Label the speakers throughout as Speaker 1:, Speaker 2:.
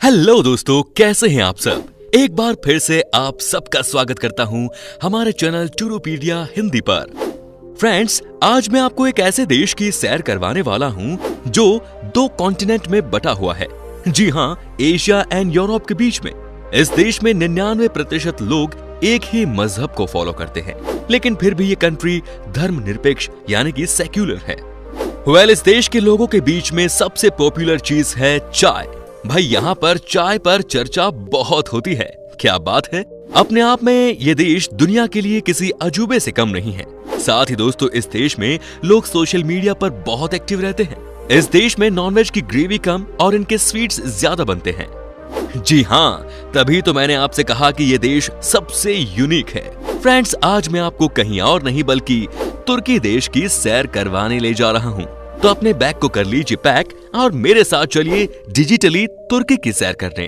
Speaker 1: Hello दोस्तों, कैसे हैं आप सब। एक बार फिर से आप सबका स्वागत करता हूं हमारे चैनल टूरोपीडिया हिंदी पर। फ्रेंड्स, आज मैं आपको एक ऐसे देश की सैर करवाने वाला हूं जो 2 कॉन्टिनेंट में बटा हुआ है। जी हां, एशिया एंड यूरोप के बीच में। इस देश में 99% लोग एक ही मजहब को फॉलो करते हैं, लेकिन फिर भी ये कंट्री धर्मनिरपेक्ष यानी कि सेक्युलर है। इस देश के लोगों के बीच में सबसे पॉपुलर चीज है चाय। भाई, यहाँ पर चाय पर चर्चा बहुत होती है। क्या बात है। अपने आप में ये देश दुनिया के लिए किसी अजूबे से कम नहीं है। साथ ही दोस्तों, इस देश में लोग सोशल मीडिया पर बहुत एक्टिव रहते हैं। इस देश में नॉनवेज की ग्रेवी कम और इनके स्वीट्स ज्यादा बनते हैं। जी हाँ, तभी तो मैंने आपसे कहा कि ये देश सबसे यूनिक है। फ्रेंड्स, आज मैं आपको कहीं और नहीं बल्कि तुर्की देश की सैर करवाने ले जा रहा हूँ। तो अपने बैग को कर लीजिए पैक और मेरे साथ चलिए डिजिटली तुर्की की सैर करने।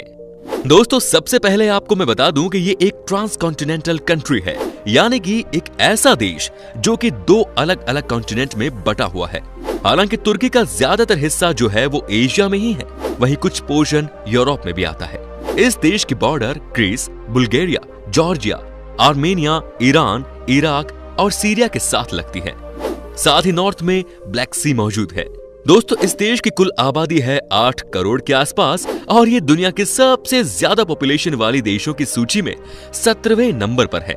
Speaker 1: दोस्तों, सबसे पहले आपको मैं बता दूं कि ये एक ट्रांसकॉन्टिनेंटल कंट्री है, यानी कि एक ऐसा देश जो कि 2 अलग अलग कॉन्टिनेंट में बटा हुआ है। हालांकि तुर्की का ज्यादातर हिस्सा जो है वो एशिया में ही है, वहीं कुछ पोर्शन यूरोप में भी आता है। इस देश की border Greece, Bulgaria, Georgia, Armenia, Iran, Iraq और सीरिया के साथ लगती है। साथ ही नॉर्थ में ब्लैक सी मौजूद है। दोस्तों, इस देश की कुल आबादी है 8 करोड़ के आसपास और ये दुनिया के सबसे ज्यादा पॉपुलेशन वाली देशों की सूची में 17वें नंबर पर है।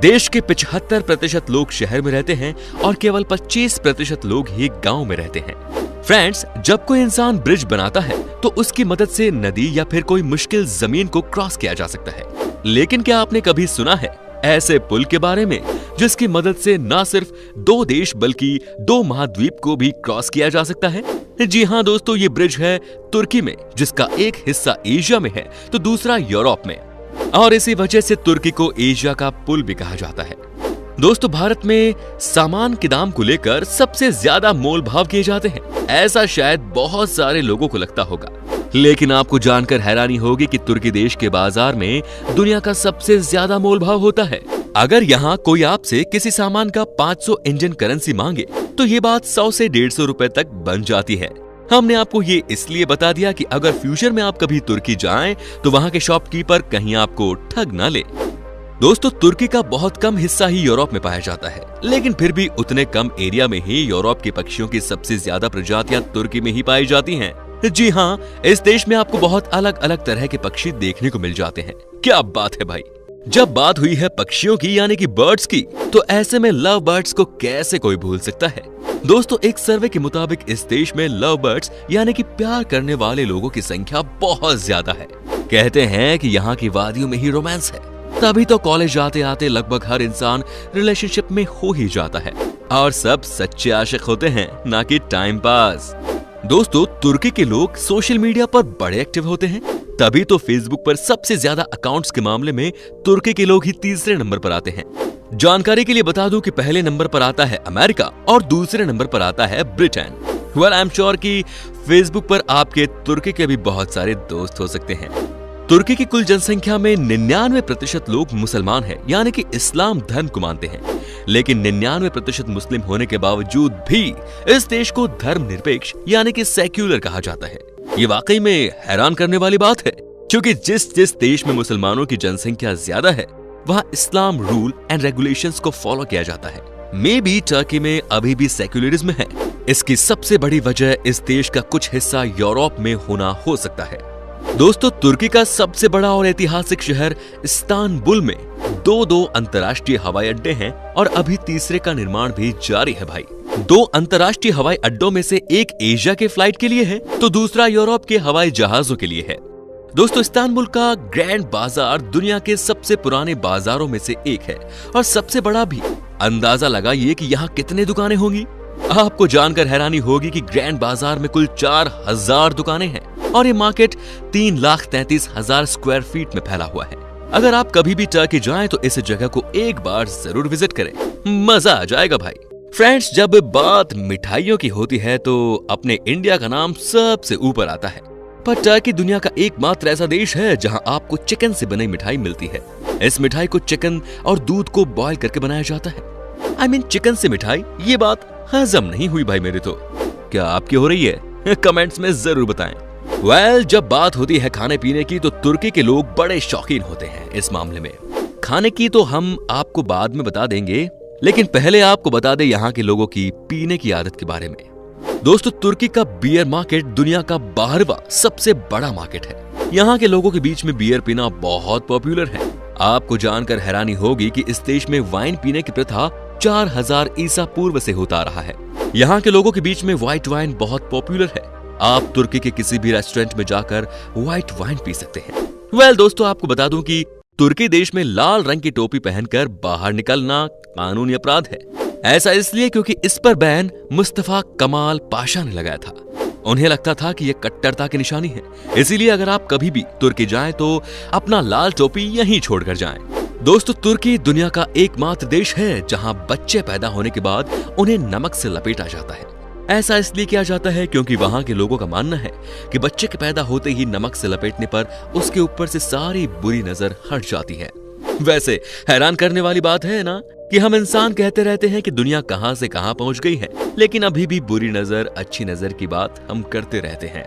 Speaker 1: देश के 75% लोग शहर में रहते हैं और केवल 25% लोग ही गांव में रहते हैं। फ्रेंड्स, जब कोई इंसान ब्रिज बनाता है तो उसकी मदद से नदी या फिर कोई मुश्किल जमीन को क्रॉस किया जा सकता है। लेकिन क्या आपने कभी सुना है ऐसे पुल के बारे में जिसकी मदद से न सिर्फ 2 देश बल्कि 2 महाद्वीप को भी क्रॉस किया जा सकता है? जी हाँ दोस्तों, ये ब्रिज है तुर्की में, जिसका एक हिस्सा एशिया में है तो दूसरा यूरोप में, और इसी वजह से तुर्की को एशिया का पुल भी कहा जाता है। दोस्तों, भारत में सामान के दाम को लेकर सबसे ज्यादा मोल भाव किए जाते हैं, ऐसा शायद बहुत सारे लोगों को लगता होगा। लेकिन आपको जानकर हैरानी होगी कि तुर्की देश के बाजार में दुनिया का सबसे ज्यादा मोल भाव होता है। अगर यहाँ कोई आपसे किसी सामान का 500 इंडियन करेंसी मांगे तो ये बात 100 से 150 रुपए तक बन जाती है। हमने आपको ये इसलिए बता दिया कि अगर फ्यूचर में आप कभी तुर्की जाएं तो वहाँ के शॉपकीपर कहीं आपको ठग ना ले। दोस्तों, तुर्की का बहुत कम हिस्सा ही यूरोप में पाया जाता है, लेकिन फिर भी उतने कम एरिया में ही यूरोप के पक्षियों की सबसे ज्यादा प्रजातियां तुर्की में ही पाई जाती हैं। जी हाँ, इस देश में आपको बहुत अलग अलग तरह के पक्षी देखने को मिल जाते हैं। क्या बात है भाई। जब बात हुई है पक्षियों की यानी कि बर्ड्स की, तो ऐसे में लव बर्ड्स को कैसे कोई भूल सकता है। दोस्तों, एक सर्वे के मुताबिक इस देश में लव बर्ड्स यानी कि प्यार करने वाले लोगों की संख्या बहुत ज्यादा है। कहते हैं कि यहाँ की वादियों में ही रोमांस है, तभी तो कॉलेज आते आते लगभग हर इंसान रिलेशनशिप में हो ही जाता है और सब सच्चे आशिक होते हैं, ना कि टाइम पास। दोस्तों, तुर्की के लोग सोशल मीडिया पर बड़े एक्टिव होते हैं, तभी तो फेसबुक पर सबसे ज्यादा अकाउंट्स के मामले में तुर्की के लोग ही तीसरे नंबर पर आते हैं। जानकारी के लिए बता दूं कि पहले नंबर पर आता है अमेरिका और दूसरे नंबर पर आता है ब्रिटेन। आई एम श्योर कि फेसबुक पर आपके तुर्की के भी बहुत सारे दोस्त हो सकते हैं। तुर्की की कुल जनसंख्या में 99% लोग मुसलमान हैं, यानी कि इस्लाम धर्म को मानते हैं। लेकिन 99% मुस्लिम होने के बावजूद भी इस देश को धर्मनिरपेक्ष यानी कि सेक्युलर कहा जाता है। ये वाकई में हैरान करने वाली बात है, क्योंकि जिस देश में मुसलमानों की जनसंख्या ज्यादा है वहाँ इस्लाम रूल एंड रेगुलेशंस को फॉलो किया जाता है। मे बी टर्की में अभी भी सेक्युलरिज्म है। इसकी सबसे बड़ी वजह इस देश का कुछ हिस्सा यूरोप में होना हो सकता है। दोस्तों, तुर्की का सबसे बड़ा और ऐतिहासिक शहर इस्तांबुल में 2 अंतर्राष्ट्रीय हवाई अड्डे हैं और अभी तीसरे का निर्माण भी जारी है भाई। 2 अंतर्राष्ट्रीय हवाई अड्डों में से एक एशिया के फ्लाइट के लिए है तो दूसरा यूरोप के हवाई जहाजों के लिए है। दोस्तों, इस्तांबुल का ग्रैंड बाजार दुनिया के सबसे पुराने बाजारों में से एक है और सबसे बड़ा भी। अंदाजा लगाइए कि यहाँ कितने दुकानें होंगी। आपको जानकर हैरानी होगी कि ग्रैंड बाजार में कुल 4000 दुकानें हैं और ये मार्केट 3,33,000 स्क्वायर फीट में फैला हुआ है। अगर आप कभी भी टर्की जाएं तो इस जगह को एक बार जरूर विजिट करें, मजा आ जाएगा भाई। फ्रेंड्स, जब बात मिठाइयों की होती है तो अपने इंडिया का नाम सबसे ऊपर आता है, पर टर्की दुनिया का एकमात्र ऐसा देश है जहां आपको चिकन से बनी मिठाई मिलती है। इस मिठाई को चिकन और दूध को बॉयल करके बनाया जाता है। चिकन से मिठाई, ये बात हजम नहीं हुई भाई मेरे तो। क्या आपकी हो रही है? कमेंट्स में जरूर बताएं। जब बात होती है खाने पीने की तो तुर्की के लोग बड़े शौकीन होते हैं इस मामले में। खाने की तो हम आपको बाद में बता देंगे, लेकिन पहले आपको बता दें यहाँ के लोगों की पीने की आदत के बारे में। दोस्तों, तुर्की का बियर मार्केट दुनिया का 12वां सबसे बड़ा मार्केट है। यहाँ के लोगों के बीच में बियर पीना बहुत पॉपुलर है। आपको जानकर हैरानी होगी कि इस देश में वाइन पीने की प्रथा 4000 ईसा पूर्व से होता रहा है। यहाँ के लोगों के बीच में व्हाइट वाइन बहुत पॉपुलर है। आप तुर्की के किसी भी रेस्टोरेंट में जाकर व्हाइट वाइन पी सकते हैं। दोस्तों, आपको बता दूं कि तुर्की देश में लाल रंग की टोपी पहनकर बाहर निकलना कानूनी अपराध है। ऐसा इसलिए क्योंकि इस पर बैन मुस्तफा कमाल पाशा ने लगाया था। उन्हें लगता था कि यह कट्टरता की निशानी है, इसीलिए अगर आप कभी भी तुर्की जाएं तो अपना लाल टोपी यहीं छोड़कर जाएं। दोस्तों, तुर्की दुनिया का एकमात्र देश है जहां बच्चे पैदा होने के बाद उन्हें नमक से लपेटा जाता है। ऐसा इसलिए किया जाता है क्योंकि वहां के लोगों का मानना है कि बच्चे के पैदा होते ही नमक से लपेटने पर उसके ऊपर से सारी बुरी नजर हट जाती है। वैसे हैरान करने वाली बात है ना कि हम इंसान कहते रहते हैं कि दुनिया कहां से कहां पहुंच गई है, लेकिन अभी भी बुरी नजर अच्छी नजर की बात हम करते रहते हैं।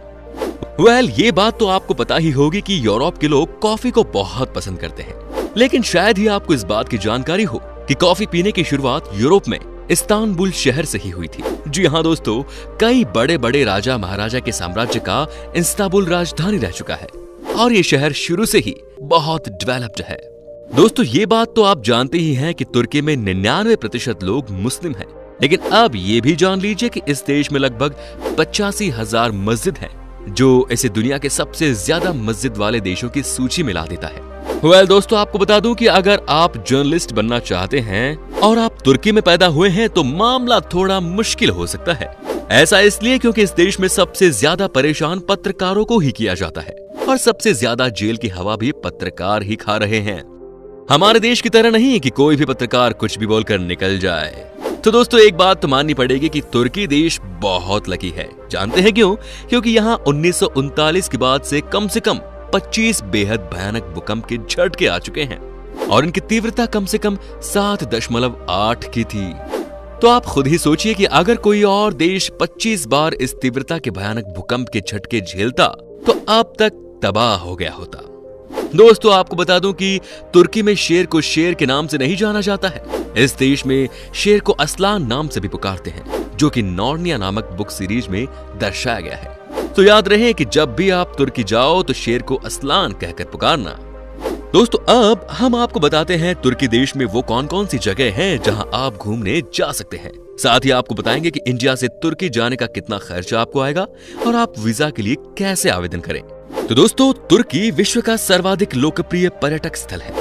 Speaker 1: ये बात तो आपको पता ही होगी कि यूरोप के लोग कॉफी को बहुत पसंद करते हैं, लेकिन शायद ही आपको इस बात की जानकारी हो कि कॉफी पीने की शुरुआत यूरोप में इस्तांबुल शहर से ही हुई थी। जी हाँ दोस्तों, कई बड़े बड़े राजा महाराजा के साम्राज्य का इस्तांबुल राजधानी रह चुका है और ये शहर शुरू से ही बहुत डेवलप्ड है। दोस्तों, ये बात तो आप जानते ही हैं कि तुर्की में 99% लोग मुस्लिम हैं, लेकिन अब ये भी जान लीजिए कि इस देश में लगभग 85,000 मस्जिद हैं, जो इसे दुनिया के सबसे ज्यादा मस्जिद वाले देशों की सूची में ला देता है। दोस्तों, आपको बता दूं कि अगर आप जर्नलिस्ट बनना चाहते हैं और आप तुर्की में पैदा हुए हैं तो मामला थोड़ा मुश्किल हो सकता है। ऐसा इसलिए क्योंकि इस देश में सबसे ज्यादा परेशान पत्रकारों को ही किया जाता है और सबसे ज्यादा जेल की हवा भी पत्रकार ही खा रहे हैं। हमारे देश की तरह नहीं कि कोई भी पत्रकार कुछ भी बोलकर निकल जाए। तो दोस्तों, एक बात तो माननी पड़ेगी कि तुर्की देश बहुत लकी है। जानते हैं क्यों? क्योंकि यहाँ 1939 के बाद से कम 25 बेहद भयानक भूकंप के झटके आ चुके हैं और इनकी तीव्रता कम से कम 7.8 की थी। तो आप खुद ही सोचिए कि अगर कोई और देश 25 बार इस तीव्रता के भयानक भूकंप के झटके झेलता तो अब तक तबाह हो गया होता। दोस्तों, आपको बता दूं कि तुर्की में शेर को शेर के नाम से नहीं जाना जाता है। इस देश में शेर को असलान नाम से भी पुकारते हैं, जो कि नॉर्निया नामक बुक सीरीज में दर्शाया गया है। तो याद रहे कि जब भी आप तुर्की जाओ तो शेर को असलान कहकर पुकारना। दोस्तों, अब हम आपको बताते हैं तुर्की देश में वो कौन कौन सी जगह हैं जहां आप घूमने जा सकते हैं। साथ ही आपको बताएंगे कि इंडिया से तुर्की जाने का कितना खर्चा आपको आएगा और आप वीजा के लिए कैसे आवेदन करें। तो दोस्तों, तुर्की विश्व का सर्वाधिक लोकप्रिय पर्यटक स्थल है।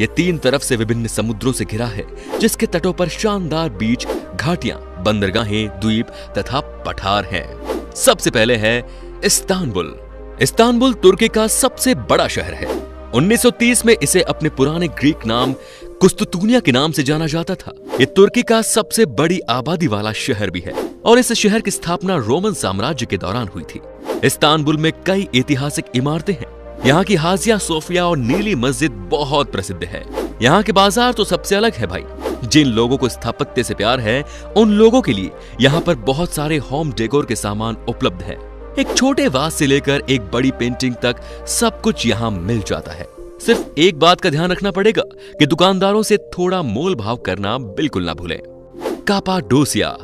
Speaker 1: ये 3 तरफ से विभिन्न समुद्रों से घिरा है, जिसके तटों पर शानदार बीच, घाटियां, बंदरगाहें, द्वीप तथा पठार हैं। सबसे पहले है इस्तांबुल। इस्तांबुल तुर्की का सबसे बड़ा शहर है। 1930 में इसे अपने पुराने ग्रीक नाम कुस्तुतुनिया के नाम से जाना जाता था। ये तुर्की का सबसे बड़ी आबादी वाला शहर भी है और इस शहर की स्थापना रोमन साम्राज्य के दौरान हुई थी। इस्तांबुल में कई ऐतिहासिक इमारतें हैं। यहाँ की हाजिया सोफिया और नीली मस्जिद बहुत प्रसिद्ध है। यहाँ के बाजार तो सबसे अलग है भाई। जिन लोगों को स्थापत्य से प्यार है, उन लोगों के लिए यहाँ पर बहुत सारे होम डेकोर के सामान उपलब्ध है। एक छोटे वास से लेकर एक बड़ी पेंटिंग तक सब कुछ यहाँ मिल जाता है। सिर्फ एक बात का ध्यान रखना पड़ेगा कि दुकानदारों से थोड़ा मोल भाव करना बिल्कुल ना भूलें। कापाडोसिया।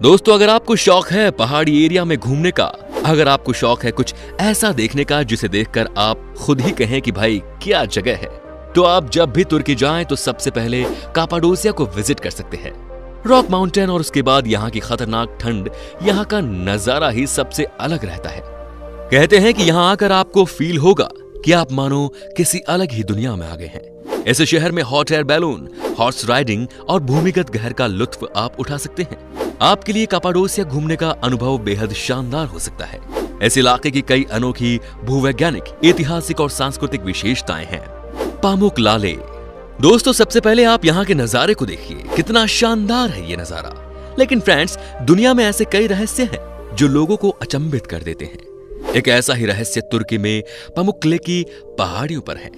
Speaker 1: दोस्तों, अगर आपको शौक है पहाड़ी एरिया में घूमने का, अगर आपको शौक है कुछ ऐसा देखने का जिसे देखकर आप खुद ही कहें कि भाई क्या जगह है, तो आप जब भी तुर्की जाएं तो सबसे पहले कापाडोसिया को विजिट कर सकते हैं। रॉक माउंटेन और उसके बाद यहाँ की खतरनाक ठंड, यहाँ का नजारा ही सबसे अलग रहता है। कहते हैं कि यहाँ आकर आपको फील होगा कि आप मानो किसी अलग ही दुनिया में आ गए हैं। इस शहर में hot air balloon, horse riding और भूमिगत गहर का लुत्फ आप उठा सकते हैं। आपके लिए कापाडोसिया घूमने का अनुभव बेहद शानदार हो सकता है। इस इलाके की कई अनोखी भूवैज्ञानिक, ऐतिहासिक और सांस्कृतिक विशेषताएं हैं। पामुकलाले। दोस्तों, सबसे पहले आप यहाँ के नजारे को देखिए, कितना शानदार है ये नजारा। लेकिन फ्रेंड्स, दुनिया में ऐसे कई रहस्य हैं जो लोगों को अचंभित कर देते हैं। एक ऐसा ही रहस्य तुर्की में पामुकले की पहाड़ियों पर है।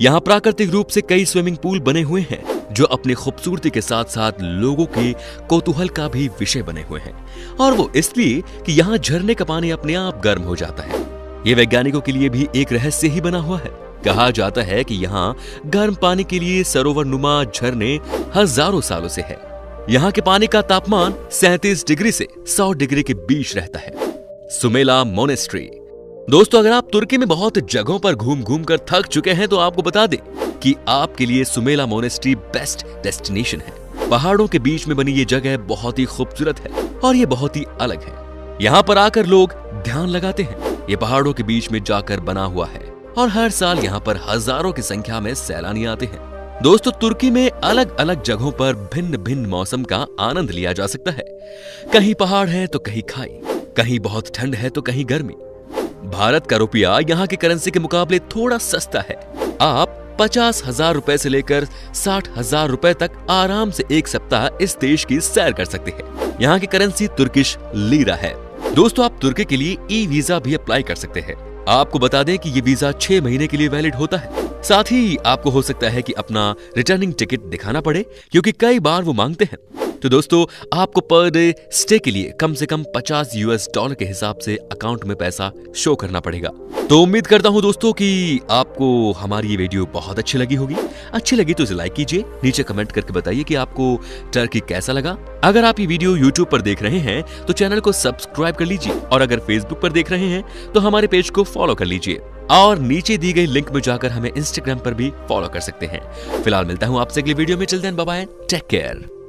Speaker 1: यहाँ प्राकृतिक रूप से कई स्विमिंग पूल बने हुए हैं जो अपनी खूबसूरती के साथ साथ लोगों के कौतूहल का भी विषय बने हुए हैं, और वो इसलिए कि यहाँ झरने का पानी अपने आप गर्म हो जाता है। ये वैज्ञानिकों के लिए भी एक रहस्य ही बना हुआ है। कहा जाता है कि यहाँ गर्म पानी के लिए सरोवर नुमा झरने हजारों सालों से है। यहाँ के पानी का तापमान 37 डिग्री से 100 डिग्री के बीच रहता है। सुमेला मोनेस्ट्री। दोस्तों, अगर आप तुर्की में बहुत जगहों पर घूम घूम कर थक चुके हैं तो आपको बता दें कि आपके लिए सुमेला मोनेस्ट्री बेस्ट डेस्टिनेशन है। पहाड़ों के बीच में बनी ये जगह बहुत ही खूबसूरत है और ये बहुत ही अलग है। यहाँ पर आकर लोग ध्यान लगाते हैं। ये पहाड़ों के बीच में जाकर बना हुआ है और हर साल यहाँ पर हजारों की संख्या में सैलानी आते हैं। दोस्तों, तुर्की में अलग अलग जगहों पर भिन्न भिन्न मौसम का आनंद लिया जा सकता है। कहीं पहाड़ है तो कहीं खाई, कहीं बहुत ठंड है तो कहीं गर्मी। भारत का रुपया यहाँ की करेंसी के मुकाबले थोड़ा सस्ता है। आप 50,000 रुपए से लेकर 60,000 रुपए तक आराम से एक सप्ताह इस देश की सैर कर सकते हैं। यहाँ की करेंसी तुर्किश लीरा है। दोस्तों, आप तुर्की के लिए ई वीजा भी अप्लाई कर सकते हैं। आपको बता दें कि ये वीजा 6 महीने के लिए वैलिड होता है। साथ ही आपको हो सकता है कि अपना रिटर्निंग टिकट दिखाना पड़े, क्योंकि कई बार वो मांगते हैं। तो दोस्तों, आपको पर डे स्टे के लिए कम से कम $50 के हिसाब से अकाउंट में पैसा शो करना पड़ेगा। तो उम्मीद करता हूं दोस्तों कि आपको हमारी ये वीडियो बहुत अच्छी लगी होगी। अच्छी लगी तो इसे लाइक कीजिए, नीचे कमेंट करके बताइए कि आपको टर्की कैसा लगा। अगर आप ये वीडियो यूट्यूब पर देख रहे हैं तो चैनल को सब्सक्राइब कर लीजिए, और अगर फेसबुक पर देख रहे हैं तो हमारे पेज को फॉलो कर लीजिए, और नीचे दी गई लिंक में जाकर हमें इंस्टाग्राम पर भी फॉलो कर सकते हैं। फिलहाल मिलता हूं आपसे अगली वीडियो में। Till then bye bye, take care.